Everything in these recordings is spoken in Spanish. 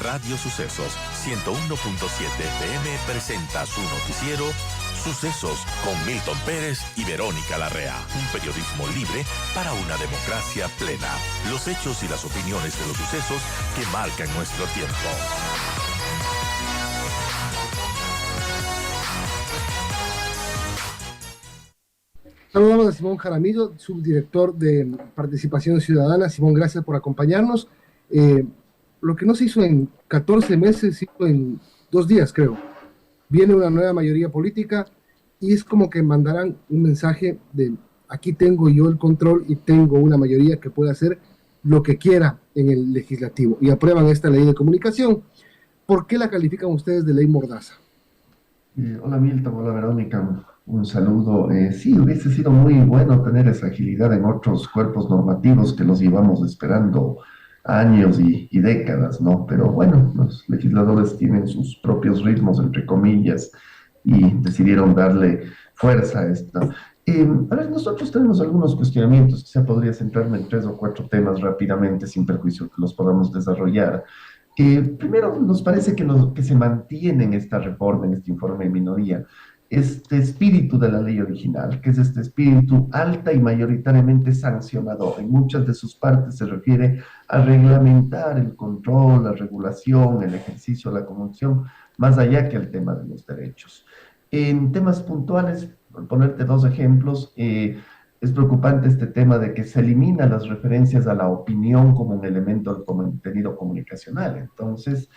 Radio Sucesos 101.7 FM presenta su noticiero Sucesos con Milton Pérez y Verónica Larrea. Un periodismo libre para una democracia plena. Los hechos y las opiniones de los sucesos que marcan nuestro tiempo. Saludamos a Simón Jaramillo, subdirector de Participación Ciudadana. Simón, gracias por acompañarnos. Lo que no se hizo en 14 meses, se hizo en 2 días, creo. Viene una nueva mayoría política y es como que mandarán un mensaje de aquí tengo yo el control y tengo una mayoría que puede hacer lo que quiera en el legislativo. Y aprueban esta ley de comunicación. ¿Por qué la califican ustedes de ley mordaza? Hola Milton, hola Verónica, un saludo. Sí, hubiese sido muy bueno tener esa agilidad en otros cuerpos normativos que los llevamos esperando años y décadas, ¿no? Pero bueno, los legisladores tienen sus propios ritmos, entre comillas, y decidieron darle fuerza a esta. A ver, nosotros tenemos algunos cuestionamientos, quizá podría centrarme en 3 o 4 temas rápidamente, sin perjuicio que los podamos desarrollar. Primero, nos parece que se mantiene en esta reforma, en este informe de minoría, este espíritu de la ley original, que es este espíritu alta y mayoritariamente sancionador. En muchas de sus partes se refiere a reglamentar el control, la regulación, el ejercicio de la comunicación, más allá que el tema de los derechos. En temas puntuales, por ponerte 2 ejemplos, es preocupante este tema de que se eliminan las referencias a la opinión como un elemento del contenido comunicacional. Entonces,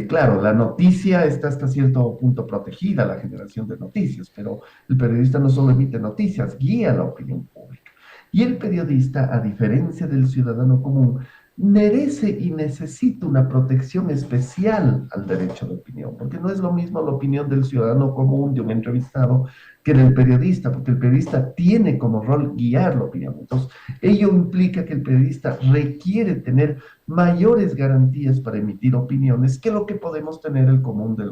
claro, la noticia está hasta cierto punto protegida, la generación de noticias, pero el periodista no solo emite noticias, guía la opinión pública. Y el periodista, a diferencia del ciudadano común, merece y necesita una protección especial al derecho de opinión, porque no es lo mismo la opinión del ciudadano común, de un entrevistado, que del periodista, porque el periodista tiene como rol guiar la opinión. Entonces, ello implica que el periodista requiere tener mayores garantías para emitir opiniones que lo que podemos tener el común de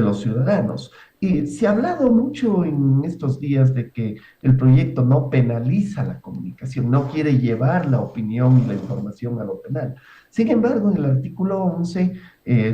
los ciudadanos. Y se ha hablado mucho en estos días de que el proyecto no penaliza la comunicación, no quiere llevar la opinión y la información a lo penal. Sin embargo, en el artículo 11,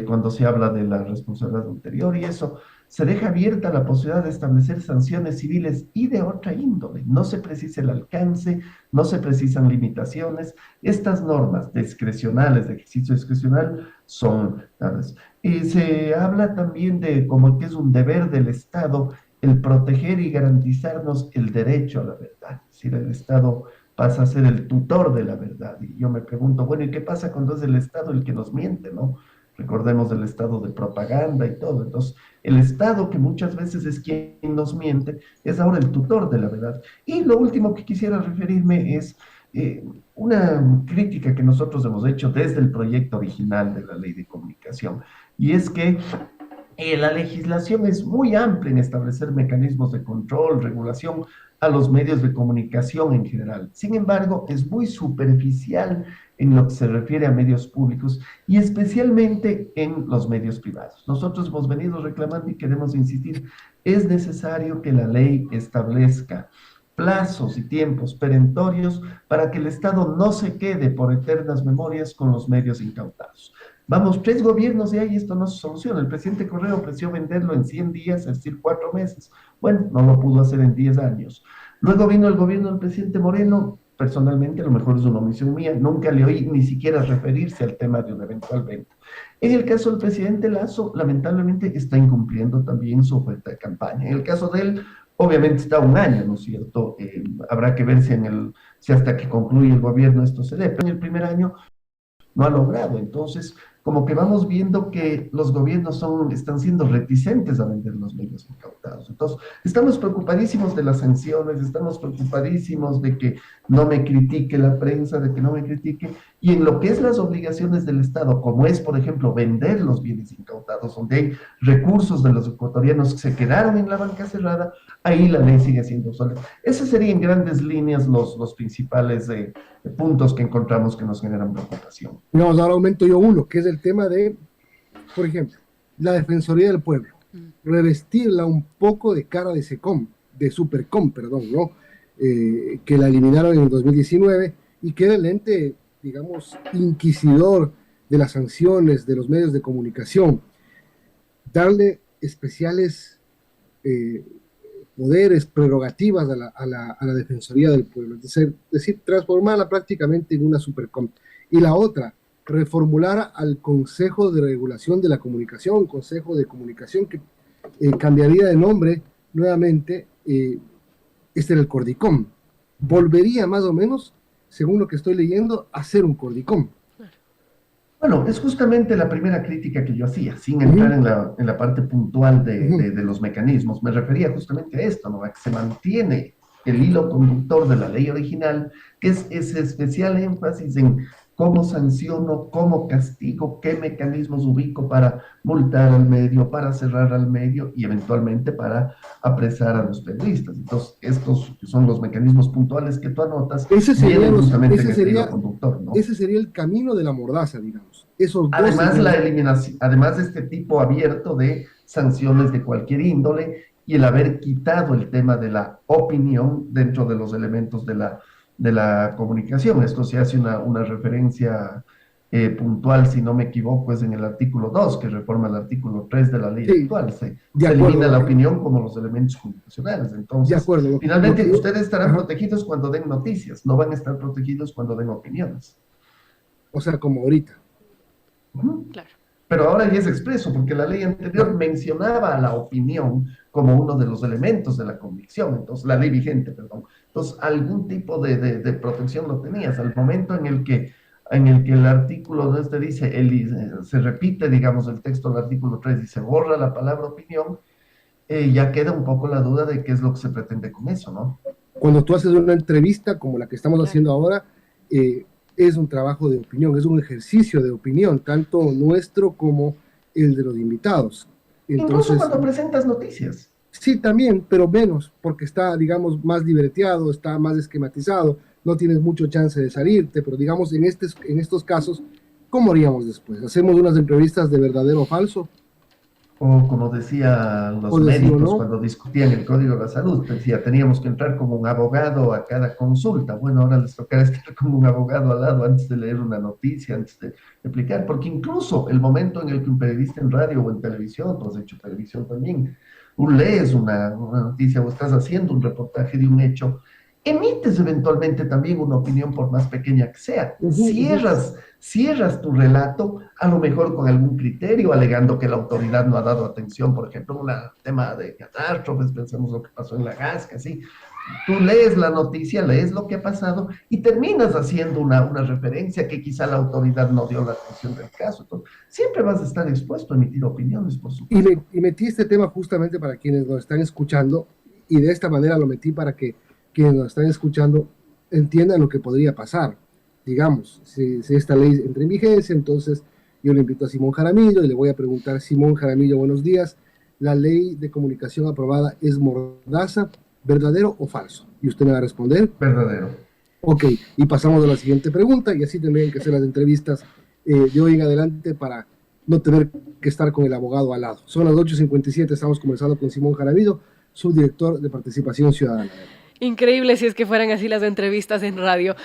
cuando se habla de la responsabilidad ulterior y eso, se deja abierta la posibilidad de establecer sanciones civiles y de otra índole. No se precisa el alcance, no se precisan limitaciones. Estas normas discrecionales, de ejercicio discrecional, son dadas. Se habla también de como que es un deber del Estado el proteger y garantizarnos el derecho a la verdad. Es decir, el Estado pasa a ser el tutor de la verdad. Y yo me pregunto, bueno, ¿y qué pasa cuando es el Estado el que nos miente, no? Recordemos el Estado de propaganda y todo. Entonces, el Estado, que muchas veces es quien nos miente, es ahora el tutor de la verdad. Y lo último que quisiera referirme es una crítica que nosotros hemos hecho desde el proyecto original de la Ley de Comunicación, y es que la legislación es muy amplia en establecer mecanismos de control, regulación a los medios de comunicación en general. Sin embargo, es muy superficial en lo que se refiere a medios públicos y especialmente en los medios privados. Nosotros hemos venido reclamando y queremos insistir, es necesario que la ley establezca plazos y tiempos perentorios para que el Estado no se quede por eternas memorias con los medios incautados. Vamos, 3 gobiernos y ahí esto no se soluciona. El presidente Correa ofreció venderlo en 100 días, es decir, 4 meses. Bueno, no lo pudo hacer en 10 años. Luego vino el gobierno del presidente Moreno. Personalmente, a lo mejor es una omisión mía, nunca le oí ni siquiera referirse al tema de una eventual venta. En el caso del presidente Lasso, lamentablemente está incumpliendo también su oferta de campaña. En el caso de él, obviamente está 1 año, ¿no es cierto? Habrá que ver si hasta que concluye el gobierno esto se dé. Pero en el primer año no ha logrado. Entonces, como que vamos viendo que los gobiernos están siendo reticentes a vender los medios incautados. Entonces, estamos preocupadísimos de las sanciones, estamos preocupadísimos de que no me critique la prensa, de que no me critique, y en lo que es las obligaciones del Estado, como es, por ejemplo, vender los bienes incautados, donde hay recursos de los ecuatorianos que se quedaron en la banca cerrada, ahí la ley sigue siendo obsoleta. Esos serían en grandes líneas los principales puntos que encontramos que nos generan preocupación. Vamos, ahora aumento yo uno, que es el tema de, por ejemplo, la Defensoría del Pueblo. Revestirla un poco de cara de SECOM, de Supercom, perdón, ¿no? Que la eliminaron en el 2019 y que era el ente, digamos, inquisidor de las sanciones de los medios de comunicación, darle especiales poderes, prerrogativas a la Defensoría del Pueblo, es decir, transformarla prácticamente en una supercom. Y la otra, reformular al Consejo de Regulación de la Comunicación, Consejo de Comunicación, que cambiaría de nombre nuevamente, este era el Cordicom. Volvería más o menos, según lo que estoy leyendo, a ser un Cordicom. Bueno, es justamente la primera crítica que yo hacía, sin entrar en la parte puntual de los mecanismos. Me refería justamente a esto, ¿no? A que se mantiene el hilo conductor de la ley original, que es ese especial énfasis en cómo sanciono, cómo castigo, qué mecanismos ubico para multar al medio, para cerrar al medio y eventualmente para apresar a los periodistas. Entonces, estos son los mecanismos puntuales que tú anotas, vienen justamente en este hilo conductor, ¿no? Ese sería el camino de la mordaza, digamos. Además, la eliminación, además de este tipo abierto de sanciones de cualquier índole y el haber quitado el tema de la opinión dentro de los elementos de la comunicación. Esto se hace una referencia puntual, si no me equivoco, es en el artículo 2, que reforma el artículo 3 de la ley actual. Se elimina la opinión como los elementos comunicacionales. Entonces, finalmente, ustedes estarán protegidos cuando den noticias, no van a estar protegidos cuando den opiniones. O sea, como ahorita. Claro. Pero ahora ya es expreso, porque la ley anterior mencionaba a la opinión como uno de los elementos de la convicción, entonces, la ley vigente, perdón. Entonces, algún tipo de protección lo tenías. Al momento en el que el artículo este dice, se repite, digamos, el texto del artículo 3 y se borra la palabra opinión, ya queda un poco la duda de qué es lo que se pretende con eso, ¿no? Cuando tú haces una entrevista como la que estamos haciendo ahora, es un trabajo de opinión, es un ejercicio de opinión, tanto nuestro como el de los invitados. Entonces, incluso cuando presentas noticias. Sí, también, pero menos, porque está, digamos, más libreteado, está más esquematizado, no tienes mucho chance de salirte, pero digamos, en estos casos, ¿cómo haríamos después? ¿Hacemos unas entrevistas de verdadero o falso? O como decían los médicos cuando discutían el Código de la Salud, decía, teníamos que entrar como un abogado a cada consulta. Bueno, ahora les tocará estar como un abogado al lado antes de leer una noticia, antes de explicar, porque incluso el momento en el que un periodista en radio o en televisión, tú has hecho televisión también, tú lees una noticia o estás haciendo un reportaje de un hecho, emites eventualmente también una opinión por más pequeña que sea. Cierras tu relato, a lo mejor con algún criterio, alegando que la autoridad no ha dado atención, por ejemplo, un tema de catástrofes, pensemos lo que pasó en La Gasca, así. Tú lees la noticia, lees lo que ha pasado y terminas haciendo una referencia que quizá la autoridad no dio la atención del caso. Entonces, siempre vas a estar expuesto a emitir opiniones, por supuesto. Y metí este tema justamente para quienes nos están escuchando, y de esta manera lo metí para que quienes nos están escuchando entiendan lo que podría pasar. Digamos, si esta ley entra en vigencia, entonces yo le invito a Simón Jaramillo y le voy a preguntar: Simón Jaramillo, buenos días, ¿la ley de comunicación aprobada es mordaza, verdadero o falso? Y usted me va a responder: verdadero. Ok, y pasamos a la siguiente pregunta, y así tendrían que hacer las entrevistas de hoy en adelante para no tener que estar con el abogado al lado. Son las 8:57, estamos conversando con Simón Jaramillo, subdirector de Participación Ciudadana. Increíble si es que fueran así las entrevistas en radio.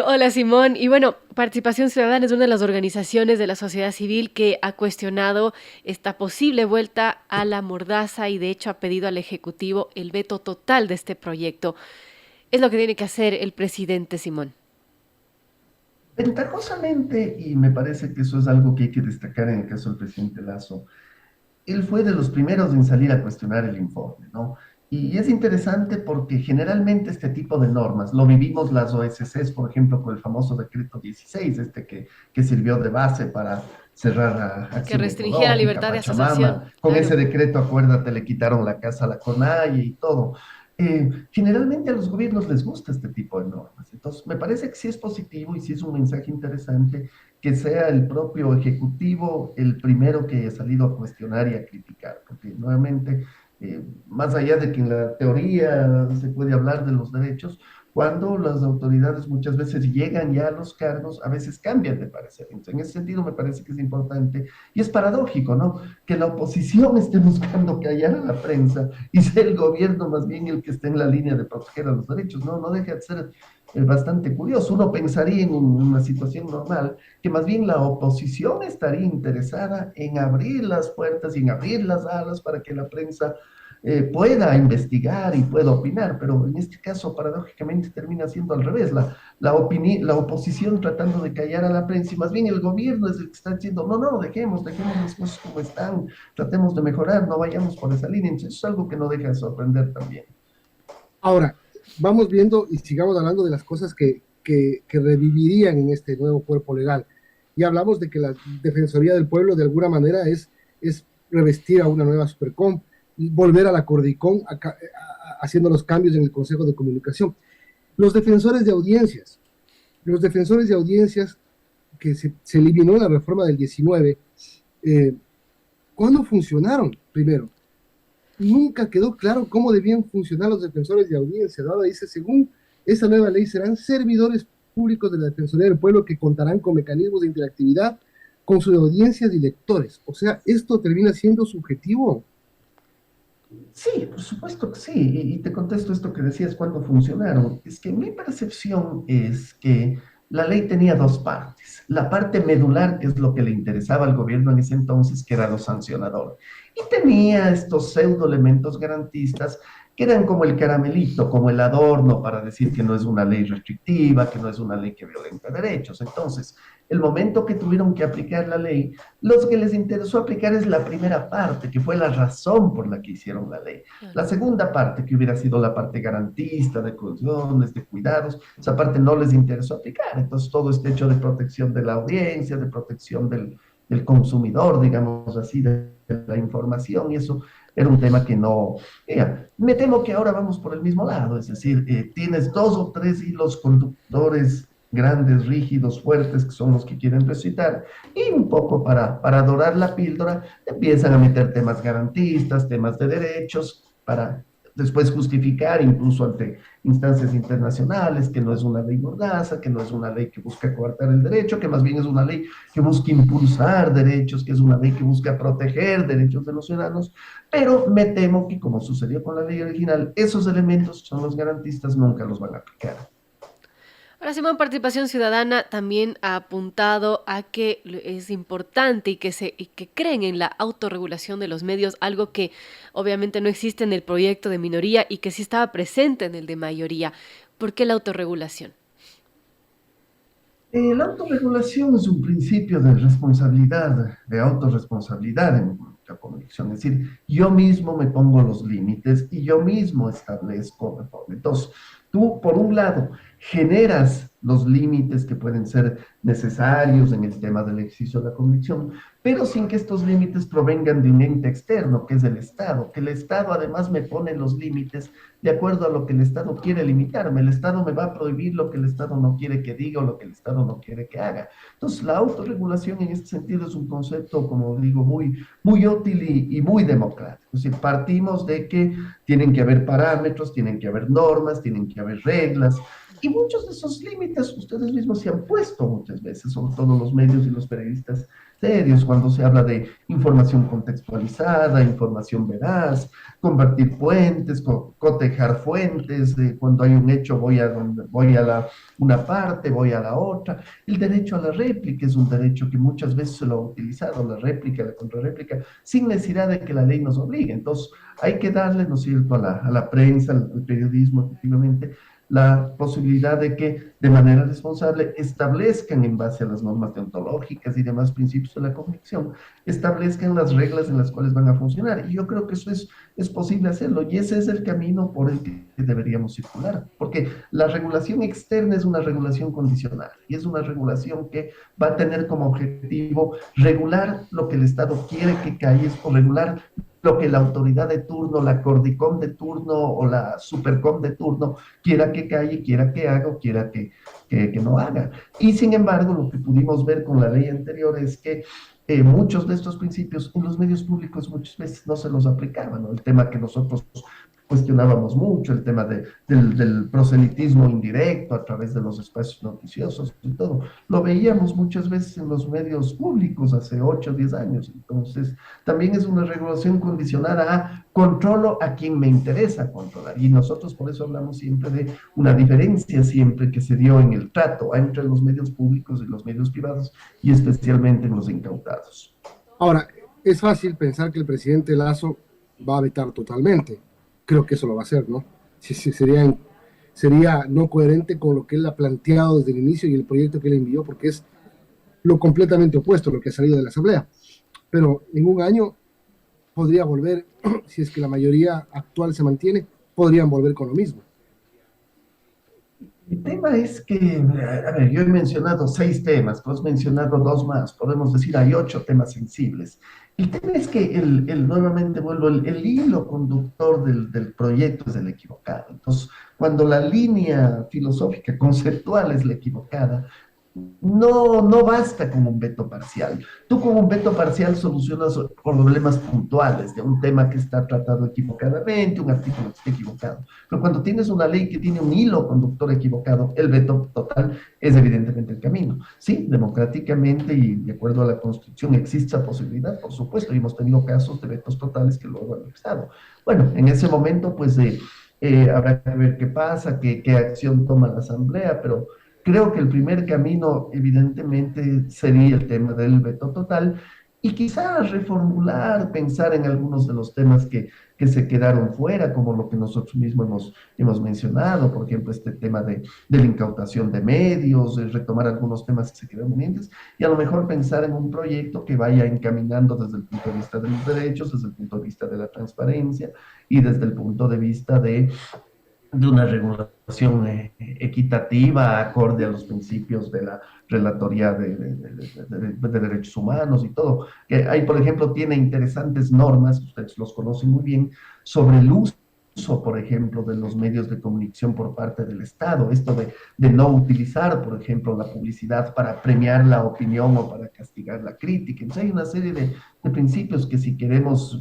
Hola, Simón. Y bueno, Participación Ciudadana es una de las organizaciones de la sociedad civil que ha cuestionado esta posible vuelta a la mordaza y de hecho ha pedido al Ejecutivo el veto total de este proyecto. Es lo que tiene que hacer el presidente, Simón. Ventajosamente, y me parece que eso es algo que hay que destacar en el caso del presidente Lasso, él fue de los primeros en salir a cuestionar el informe, ¿no? Y es interesante porque generalmente este tipo de normas, lo vivimos las OSCs, por ejemplo, con el famoso decreto 16, que sirvió de base para cerrar a que restringía la libertad de asociación. Con ese decreto, acuérdate, le quitaron la casa a la CONAIE y todo. Generalmente a los gobiernos les gusta este tipo de normas. Entonces, me parece que sí es positivo y sí es un mensaje interesante que sea el propio Ejecutivo el primero que haya salido a cuestionar y a criticar, porque nuevamente, más allá de que en la teoría se puede hablar de los derechos, cuando las autoridades muchas veces llegan ya a los cargos, a veces cambian de parecer. Entonces, en ese sentido me parece que es importante y es paradójico, ¿no? Que la oposición esté buscando callar a la prensa y sea el gobierno más bien el que esté en la línea de proteger a los derechos. No deja de ser bastante curioso. Uno pensaría en una situación normal que más bien la oposición estaría interesada en abrir las puertas y en abrir las alas para que la prensa pueda investigar y pueda opinar, pero en este caso paradójicamente termina siendo al revés, la oposición tratando de callar a la prensa y más bien el gobierno es el que está diciendo, no, no, dejemos las cosas como están, tratemos de mejorar, no vayamos por esa línea, entonces es algo que no deja de sorprender también. Ahora, vamos viendo y sigamos hablando de las cosas que revivirían en este nuevo cuerpo legal. Y hablamos de que la Defensoría del Pueblo de alguna manera es revestir a una nueva Supercom, y volver a la Cordicom haciendo los cambios en el Consejo de Comunicación. Los defensores de audiencias, que se eliminó en la reforma del 19, ¿cuándo funcionaron? Primero, nunca quedó claro cómo debían funcionar los defensores de audiencia. Ahora dice, según esa nueva ley, serán servidores públicos de la Defensoría del Pueblo que contarán con mecanismos de interactividad con sus audiencias y lectores. O sea, ¿esto termina siendo subjetivo? Sí, por supuesto que sí, y te contesto esto que decías, ¿cuándo funcionaron? Es que mi percepción es que la ley tenía dos partes. La parte medular, que es lo que le interesaba al gobierno en ese entonces, que era lo sancionador. Y tenía estos pseudo elementos garantistas que eran como el caramelito, como el adorno para decir que no es una ley restrictiva, que no es una ley que violenta derechos. Entonces, el momento que tuvieron que aplicar la ley, los que les interesó aplicar es la primera parte, que fue la razón por la que hicieron la ley. La segunda parte, que hubiera sido la parte garantista, de cuestiones, de cuidados, esa parte no les interesó aplicar. Entonces, todo este hecho de protección de la audiencia, de protección del consumidor, digamos así, de la información, y eso era un tema que no... me temo que ahora vamos por el mismo lado, es decir, tienes dos o tres hilos conductores grandes, rígidos, fuertes, que son los que quieren recitar, y un poco para dorar la píldora, empiezan a meter temas garantistas, temas de derechos, para después justificar incluso ante instancias internacionales que no es una ley mordaza, que no es una ley que busca coartar el derecho, que más bien es una ley que busca impulsar derechos, que es una ley que busca proteger derechos de los ciudadanos, pero me temo que como sucedió con la ley original, esos elementos son los garantistas, nunca los van a aplicar. Ahora, Simón, Participación Ciudadana también ha apuntado a que es importante y que creen en la autorregulación de los medios, algo que obviamente no existe en el proyecto de minoría y que sí estaba presente en el de mayoría. ¿Por qué la autorregulación? La autorregulación es un principio de responsabilidad, de autorresponsabilidad en la comunicación. Es decir, yo mismo me pongo los límites y yo mismo establezco reforma. Entonces, tú, por un lado, generas los límites que pueden ser necesarios en el tema del ejercicio de la convicción, pero sin que estos límites provengan de un ente externo, que es el Estado, que el Estado además me pone los límites de acuerdo a lo que el Estado quiere limitarme. El Estado me va a prohibir lo que el Estado no quiere que diga o lo que el Estado no quiere que haga. Entonces, la autorregulación en este sentido es un concepto, como digo, muy útil y muy democrático. Es decir, partimos de que tienen que haber parámetros, tienen que haber normas, tienen que haber reglas, y muchos de esos límites ustedes mismos se han puesto muchas veces, sobre todo los medios y los periodistas serios, cuando se habla de información contextualizada, información veraz, compartir fuentes, cotejar fuentes, cuando hay un hecho voy a una parte, voy a la otra. El derecho a la réplica es un derecho que muchas veces se lo ha utilizado, la réplica, la contrarréplica, sin necesidad de que la ley nos obligue. Entonces, hay que darle, ¿no es cierto?, a la prensa, al periodismo, efectivamente, la posibilidad de que de manera responsable establezcan en base a las normas deontológicas y demás principios de la convicción, establezcan las reglas en las cuales van a funcionar. Y yo creo que eso es posible hacerlo y ese es el camino por el que deberíamos circular, porque la regulación externa es una regulación condicional y es una regulación que va a tener como objetivo regular lo que el Estado quiere que caiga o regular lo que la autoridad de turno, la Cordicom de turno o la Supercom de turno quiera que calle, quiera que haga o quiera que no haga. Y sin embargo, lo que pudimos ver con la ley anterior es que muchos de estos principios en los medios públicos muchas veces no se los aplicaban, ¿no? El tema que nosotros cuestionábamos mucho, el tema del proselitismo indirecto a través de los espacios noticiosos y todo. Lo veíamos muchas veces en los medios públicos hace 8 o 10 años. Entonces, también es una regulación condicionada a controlo a quien me interesa controlar. Y nosotros por eso hablamos siempre de una diferencia siempre que se dio en el trato entre los medios públicos y los medios privados, y especialmente en los incautados. Ahora, es fácil pensar que el presidente Lazo va a vetar totalmente. Creo que eso lo va a hacer, ¿no? Sería no coherente con lo que él ha planteado desde el inicio y el proyecto que él envió, porque es lo completamente opuesto a lo que ha salido de la Asamblea. Pero en un año podría volver, si es que la mayoría actual se mantiene, podrían volver con lo mismo. El tema es que, a ver, yo he mencionado 6 temas, tú has mencionado 2 más, podemos decir hay 8 temas sensibles. El tema es que nuevamente vuelvo, el hilo conductor del proyecto es el equivocado. Entonces, cuando la línea filosófica, conceptual es la equivocada, no basta con un veto parcial. Tú con un veto parcial solucionas problemas puntuales de un tema que está tratado equivocadamente, un artículo que está equivocado. Pero cuando tienes una ley que tiene un hilo conductor equivocado, el veto total es evidentemente el camino. Sí, democráticamente y de acuerdo a la Constitución existe esa posibilidad, por supuesto, y hemos tenido casos de vetos totales que luego han estado. Bueno, en ese momento, pues habrá que ver qué pasa, qué acción toma la Asamblea, pero creo que el primer camino, evidentemente, sería el tema del veto total y quizás reformular, pensar en algunos de los temas que se quedaron fuera, como lo que nosotros mismos hemos mencionado, por ejemplo, este tema de la incautación de medios, retomar algunos temas que se quedaron pendientes y a lo mejor pensar en un proyecto que vaya encaminando desde el punto de vista de los derechos, desde el punto de vista de la transparencia y desde el punto de vista de una regulación equitativa, acorde a los principios de la Relatoría de Derechos Humanos y todo. Que ahí, por ejemplo, tiene interesantes normas, ustedes los conocen muy bien, sobre el uso, por ejemplo, de los medios de comunicación por parte del Estado, esto de no utilizar, por ejemplo, la publicidad para premiar la opinión o para castigar la crítica. Entonces hay una serie de principios que si queremos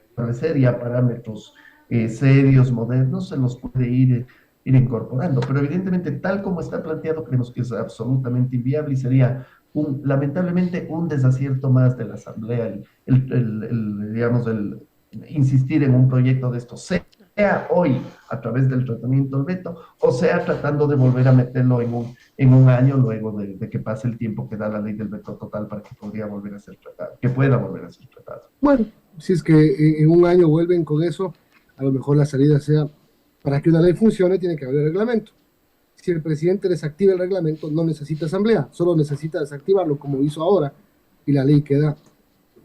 establecer ya parámetros serios, modernos, se los puede ir incorporando. Pero evidentemente, tal como está planteado, creemos que es absolutamente inviable y sería, lamentablemente, un desacierto más de la Asamblea, digamos, el insistir en un proyecto de esto, sea hoy a través del tratamiento del veto, o sea tratando de volver a meterlo en un año luego de que pase el tiempo que da la ley del veto total para que podría volver a ser tratado, que pueda volver a ser tratado. Bueno, si es que en un año vuelven con eso, a lo mejor la salida sea, para que una ley funcione tiene que haber reglamento. Si el presidente desactiva el reglamento, no necesita asamblea, solo necesita desactivarlo como hizo ahora y la ley queda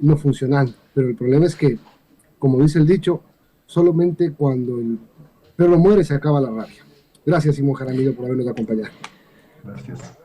no funcionando. Pero el problema es que, como dice el dicho, solamente cuando el perro muere se acaba la rabia. Gracias, Simón Jaramillo, por habernos acompañado. Gracias.